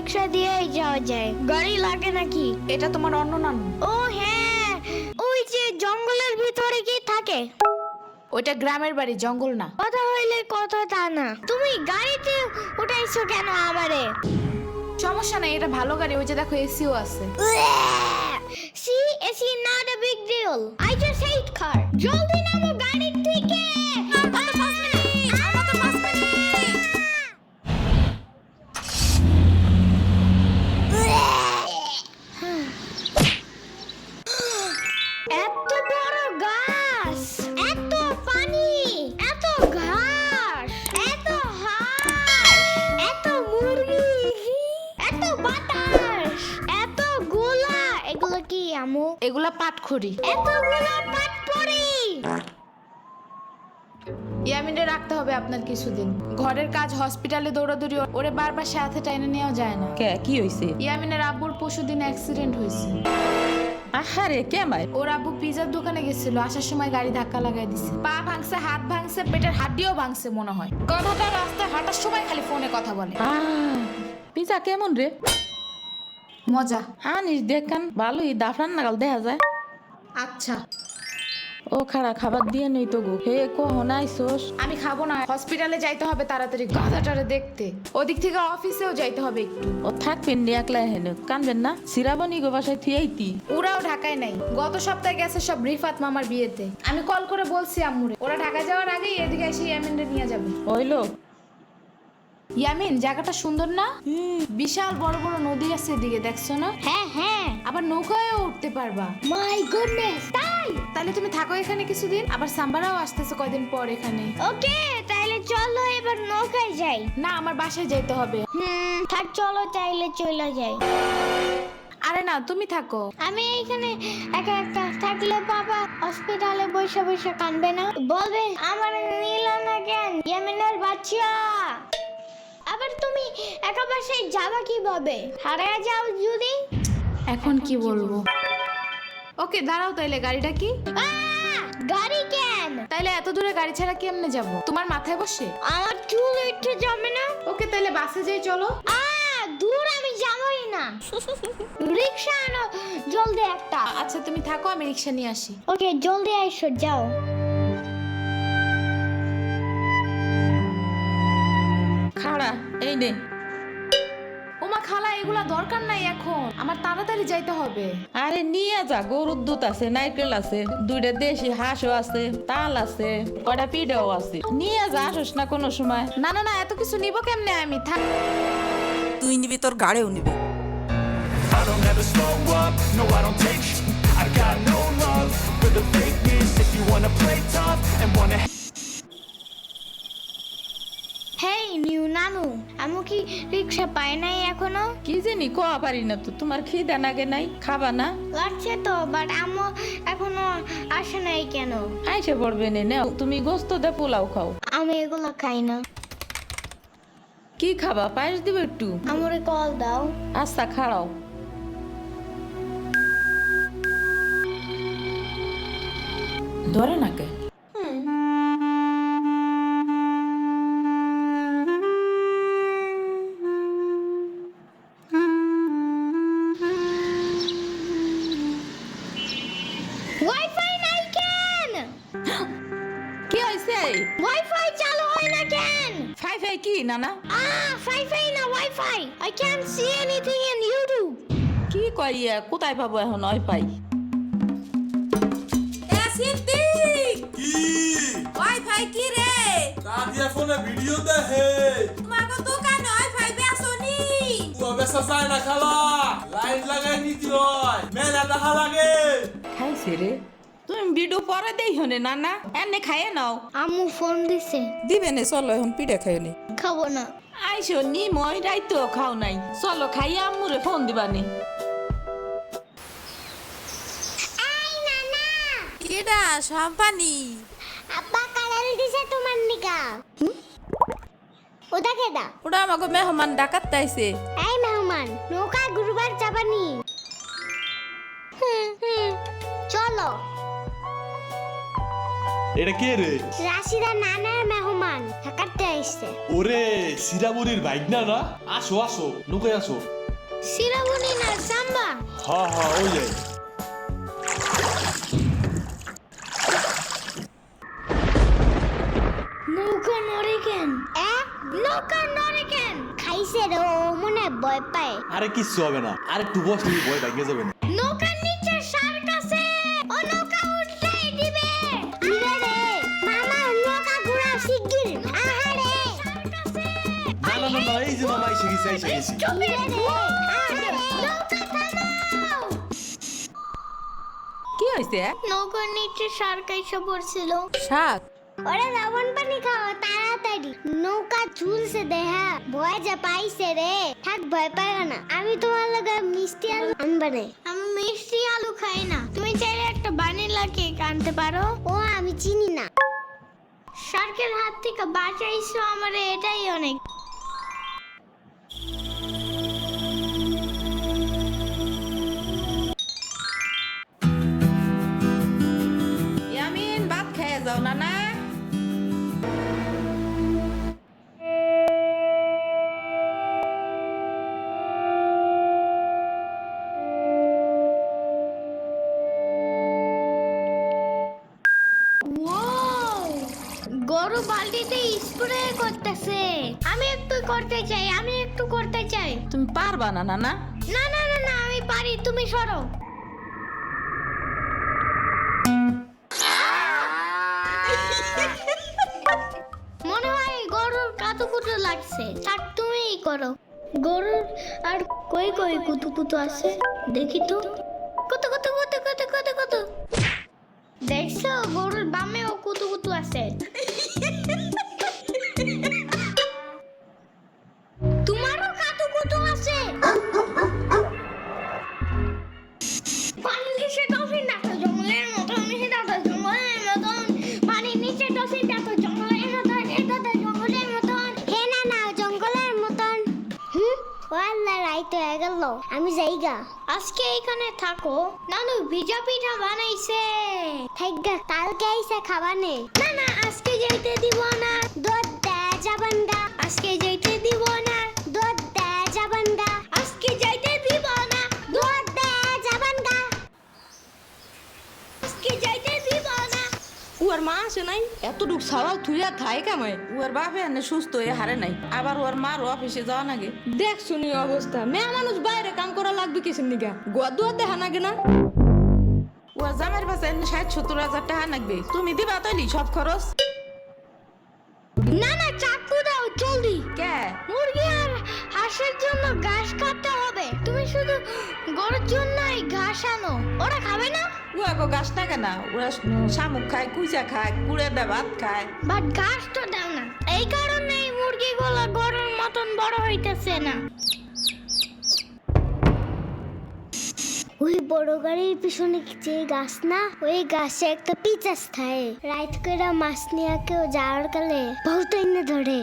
রিক্সা দিয়েই যাওয়া যায়, গাড়ি লাগে নাকি? এটা তোমার অন্য নানু। ও হ্যাঁ, ওই যে জঙ্গলের ভিতরে কি থাকে? ওইটা গ্রামের বাড়ি, জঙ্গল না। কথা হইলে কথা তা না। তুমি গাড়িতে উঠাইছো কেন আমারে? সমস্যা নাই, এটা ভালো গাড়ি। ওই যে দেখো এসিও আছে। See, it's not a big deal. I just hate car. জলদি নামো গাড়ি থেকে। এত বড় গাছ, এত পানি, এত ঘাস, এত হাঁস, এত মুরগি, এত বাতাস, এত গোলা। এগুলো কি আমু? এগুলা পাটখড়ি। এতগুলো পাট পড়ি। ইয়ামিনে রাখতে হবে আপনার কিছুদিন। ঘরের কাজ, হসপিটালে দৌড়াদৌড়ি, ওরে বারবার সাথে টাইনে নেওয়া যায় না। কে কি হইছে? ইয়ামিনের আব্বুর পরশুদিন অ্যাক্সিডেন্ট হয়েছে। আহারে কে মাই? ওর আব্বু পিজার দোকানে গেছিল, আসার সময় গাড়ি ধাক্কা লাগাই দিছে। পা ভাঙছে, হাত ভাঙছে, পেটের হাড্ডিও ভাঙছে মনে হয়। কথাটা রাস্তায় হাঁটার সময় খালি ফোনে কথা বলে। পিজা কেমন রে? মজা। আনিস দেখান ভালোই, দাফরান নাগাল দেখা যায়। আচ্ছা ও খাড়া খাবার দিয়ে নেই তো গো। হে কখন আইসোস? আমি খাবো না, হসপিটালে যাইতে হবে তাড়াতাড়ি গাধাটারে দেখতে। ওদিক থেকে অফিসেও যাইতে হবে একটু। ও থাকবেন নি একলা হেন, কানবেন না? সিরাবনি গো বাসায় থিয়াইতি। ওরাও ঢাকায় নাই, গত সপ্তাহে গেছে সব রিফাত মামার বিয়েতে। আমি কল করে বলছি আম্মুরে, ওরা ঢাকায় যাওয়ার আগেই এদিকে এসে ইয়ামিনরে নিয়ে যাবে। হইলো? ইয়ামিন, জায়গাটা সুন্দর না? বিশাল বড় বড় নদী আছে এদিকে, দেখছো না? হ্যাঁ হ্যাঁ। আবার নৌকায়ও উঠতে পারবা। মাই গুডনেস, তাই? তাহলে তুমি থাকো এখানে কিছুদিন, আবার সাম্বারাও আসতেছে কয়দিন পর এখানে। ওকে, তাহলে চলো এবার নৌকায় যাই। না, আমার বাসায় যেতে হবে। থাক, চলো তাইলে চলে যাই। আরে না, তুমি থাকো। আমি এখানে একা একা থাকলে বাবা হসপিটালে বসে বসে কাঁদবে না? বলবে আমার নিল না কেন ইয়ামিনের বাচ্চা। আবার তুমি একা বাসায় যাবা কিভাবে? হারিয়ে যাও যদি? এখন কি বলবো? ওকে দাঁড়াও, তাইলে গাড়িটা কি? গাড়ি কেন? তাইলে এত দূরে গাড়ি ছাড়া কেমনে যাব? তোমার মাথায় বসে? আমার চুল উঠে যাবে না? ওকে তাইলে বাসে যাই, চলো। দূর আমি যাবই না। রিক্সা আনো জলদি একটা। আচ্ছা তুমি থাকো, আমি রিক্সা নিয়ে আসি। ওকে, জলদি আইসো, যাও। খাড়া এই নে। ওমা খালা, এগুলা দরকার নাই এখন, আমার তাড়াতাড়ি যাইতে হবে। আরে নিয়ে যা, গরুর দুধ আছে, নারকেল আছে, দুইটা দেশি হাঁসও আছে, তাল আছে, কয়টা পিঠাও আছে। নিয়ে যা, আসোস না কোনো সময়? না না না, এত কিছু নিব কেমনে আমি? থাক। তুই নিবি, তোর গাড়িও নিবি। I don't ever slow up, no I don't take I've got no love for the fakeness. If you wanna play tough and wanna hey new নানু, আমি কি রিক্সা পাই নাই এখনো? কি জানি কোয়া পারি না তো। তোমার খিদা নাগে নাই? খাবা না? লাগছে তো, বাট আমু এখনো আসে নাই কেন? আইসে পড়বে নে, নাও তুমি গোস্ত দে পোলাও খাও। আমি এগুলো খাই না। কি খাবা? পায়েস দিব একটু? আমারে কল দাও। আচ্ছা খাড়াও। ধরে নাকে। ওয়াইফাই নাই কেন? কি হইছে? ওয়াইফাই চালু হয় না কেন? ফাই ফাই কি নানা? ওয়াইফাই না, wifi. I can't see anything in YouTube. কি কইয়া কোথায় পাবো এখন ওয়াইফাই? ওয়াইফাই কি রে? কাদিয়া ফোনে ভিডিও দেখে। তোমাকে দোকানে ওয়াইফাই বেসনি? তো বেসা যায় না খালা, লাইন লাগাই নিতে হয়, মেলা দেখা লাগে। খাইছে রে? তুমি ভিডিও পরে দেই হনে নানা, এনে খাইয়ে নাও। আম্মু ফোন দিছে। দিবে নে, চলো এখন পিঠা খাই নি। খাবো না। আইসো নি, মই রাইতো খাও নাই। চলো খাইয়া আম্মুরে ফোন দিবানি। আই নানা, কেডা সম্পানি? আব্বা কালার দিছে তোমার নিকা। ওটা কেডা? ওটা আমাকে মেহমান ডাকাত তাইছে। এই মেহমান, নৌকা গুরুবার যাবানি? চলো। এটা কে রে? রাশিদা নানার মেহমান থাকাতে আইছে। ওরে সিরাবুরির বাইক না না? আসো আসো, লুকে আসো। সিরাবনি না সাম্বা। হ্যাঁ হ্যাঁ ওই যে। নৌকা নড়ে কেন? নৌকা নড়ে কেন? খাইছে রে ও মনে ভয় পায়। আরে কিচ্ছু হবে না, আর একটু বসলে ভয় ভাঙে যাবে না। নৌকার নিচে শার্ক আছে, ও নৌকা উল্টাই দিবে। ইরে রে মামা নৌকা ঘোরা শিগগির। আহারে শার্ক আছে। না না না না, এই যে মামা এসে গেছে এসে গেছে। ইরে রে আহারে নৌকা থামাও। কি হয়েছে? নৌকার নিচে শার্ক এসে পড়ছিল। শাক ওরে লবণ পানি খাও তাড়াতাড়ি। নৌকা ঝুলছে দেহা, ভয় যা পাইছে রে। থাক ভয় পাইও না, আমি তোমার লগে মিষ্টি আলু আনবারে। আমি মিষ্টি আলু খাই না। তুমি চাইলে একটা ভ্যানিলা কেক আনতে পারো। ও আমি চিনি না। শার্কের হাত থেকে বাঁচাইছো আমারে, এটাই অনেক। ইয়ামিন ভাত খেয়ে যাও না না। গরু বালতিতে স্প্রে করতেছে। আমি একটু করতে চাই, আমি একটু করতে চাই। তুমি পারবা না না না? না না না না আমি পারি, তুমি সরো। মনে হয় গরুর কাতুকুতু লাগছে। থাক তুমিই করো। গরুর আর কই কই কুতুকুতু আছে দেখি তো। কুতু কুতু কুতু কুতু কুতু কুতু। দেখছো গরুর বামেও কুতুকুতু আছে। তোমারও কাতুকুতু আছে। পানির নিচে ডলফিন দেখো জঙ্গলের মতন, জঙ্গলের মতন। পানির নিচে ডলফিন দেখো জঙ্গলের মতন, এটা জঙ্গলের মতন। হে না না জঙ্গলের মতন। ওয়াল্লা রাইত হয়ে গেল, আমি যাইগা। আজকে এখানে থাকো। নানু ভিজা পিঠা বানাইছে। থাইগা কালকে আইসা খাবানে। না না আজকে যাইতে দিব না, দুধ দে যাবানগা। আজকে যাইতে দিব না, দুধ দে যাবানগা। আজকে যাইতে দিব না, দুধ দে যাবানগা। আজকে যাইতে দিব না। ওর মা আসে নাই, এতটুক সওয়াল থুইয়া খায় কামায়। ওর বাপে এনে সুস্থ হয়ে হারে নাই, আবার ওর মার অফিসে যাওয়া নাগে। দেখ শুনি অবস্থা, মেয়ে মানুষ বাইরে কাম করা লাগবে কিসের নিগা? গোয়া দুয়া দেখা নাগে না? ওর জামাইয়ের পাশে ৬০-৭০ হাজার টাকা লাগবে, তুমি দিবা তৈলি সব খরচ? না না চাকু দাও জলদি। কে? মুরগি আর হাঁসের জন্য ঘাস কাটতে হবে। তুমি শুধু গরুর জন্যই ঘাস আনো, ওরা খাবে না। ও আগো গাছ না কেনা, ওরা শামুক খায়, কুইচা খায়, কুড়ে দে ভাত খায়। বাট ঘাস তো দাও না, এই কারণে মুরগিগুলো গরুর মতন বড় হইতেছে না। ওই বড় গাড়ির পিছনে যে গাছ না, ওই গাছে একটা পিচাস থাকে। রাইত করে মাছ নিয়ে কেউ যাওয়ার কালে বহুত এনে ধরে।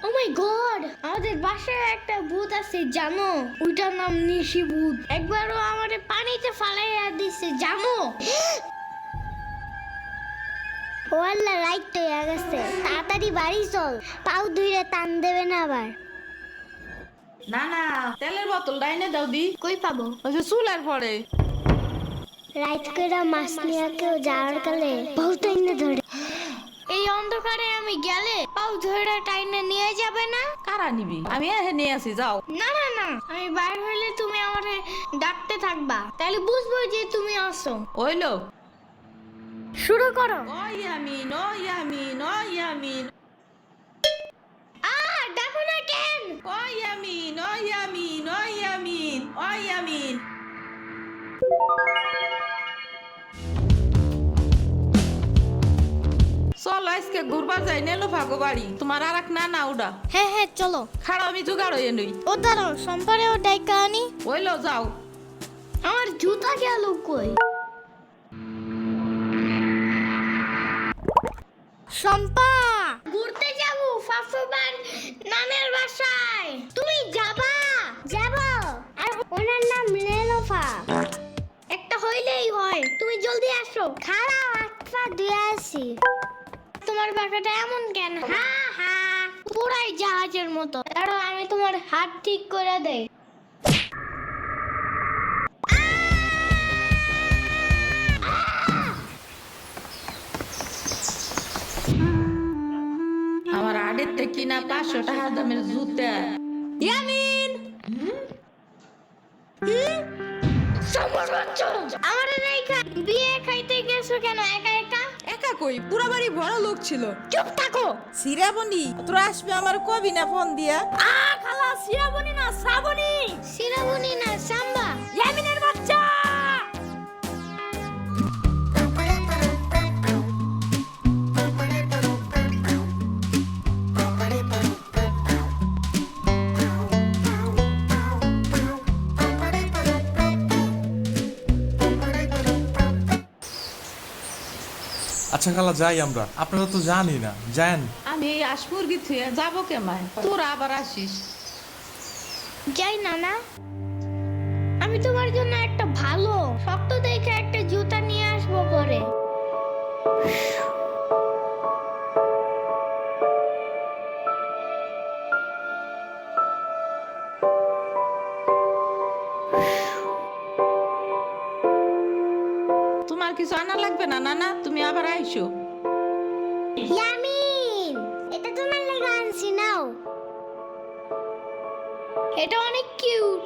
ও মাই গড, আমাদের বাসায় একটা ভূত আছে জানো? ওইটার নাম নিশি ভূত। একবারও আমারে পানিতে ফালাইয়া দিছে জানো? ওয়াল্লা রাইট হয়ে গেছে, তাড়াতাড়ি বাড়ি চল। পাও ধুইরে টান দেবে না আবার। না না, তেলের বোতল ডাইনে দাও দি। কই পাবো? ওই যে চুলার পরে। রাইট করে মাছ নিয়ে কেউ যাওয়ার কালে বহুত এনে ধরে। এই অন্ধকারে আমি গেলে পাও ধরে টাইনে নিয়ে যাবে না? কারা নিবি? আমি এহে নিয়ে আসি, যাও। না না না, আমি বাইরে হইলে তুমি আমারে ডাকতে থাকবা, তাহলে বুঝবো যে তুমি আসো। ওইলো শুরু করো। ও ইয়ামিন, ও ইয়ামিন, ও ইয়ামিন, ডাকো না কেন? ও ইয়ামিন, ও ইয়ামিন, ও ইয়ামিন, ও ইয়ামিন। চলো আজকে ঘুরবার যাই, নেলো ভাগো বাড়ি। তোমার আর এক না না ওটা হ্যাঁ হ্যাঁ চলো। খাড়া আমি জোগাড় হয়ে নই। ও দাঁড়াও, সম্পারেও ডাইকা আনি। ওইলো যাও। আমার জুতা গেল কই? শম্পা, ঘুরতে যাব ফাফুবার নানের বাসায়। তুমি যাবা? যাব। আর ওনার নাম লেলোফা। একটা হইলেই হয়, তুমি জলদি আসো। খাড়া হাত পা ধুয়ে আসি। তোমার পাখাটা এমন কেন? হা হা, পুরাই জাহাজের মতো। দাঁড়াও, আমি তোমার হাত ঠিক করে দেই। আমার আড়েতে কিনা 500 টাকা দামের জুতা। ইয়ামিন আমার রেখা বিয়ে খাইতে গেছো কেন একা একা? একা কই, পুরা বাড়ি বড় লোক ছিল। চুপ থাকো। সিরাবনি তোরা আসবে আমার কবি না ফোন দিয়া? খালা সিরাবনি না শ্রাবণী। সিরাবনি না সাম্বা। ইয়ামিনের বাচ্চা। আচ্ছা খালা যাই আমরা, আপনারা তো জানি না, যান। আমি এই আসমুরগি থুয়ে যাবো কেমায়, তোরা আবার আসিস। যাই নানা, আমি তোমার জন্য একটা ভালো শক্ত দেখে একটা জুতা নিয়ে আসবো পরে। তোমার কিছু আনা লাগবে না নানা, তুমি আবার আইসো। ইয়ামিন, এটা তোমার লাগা আনছি নাও। এটা অনেক কিউট।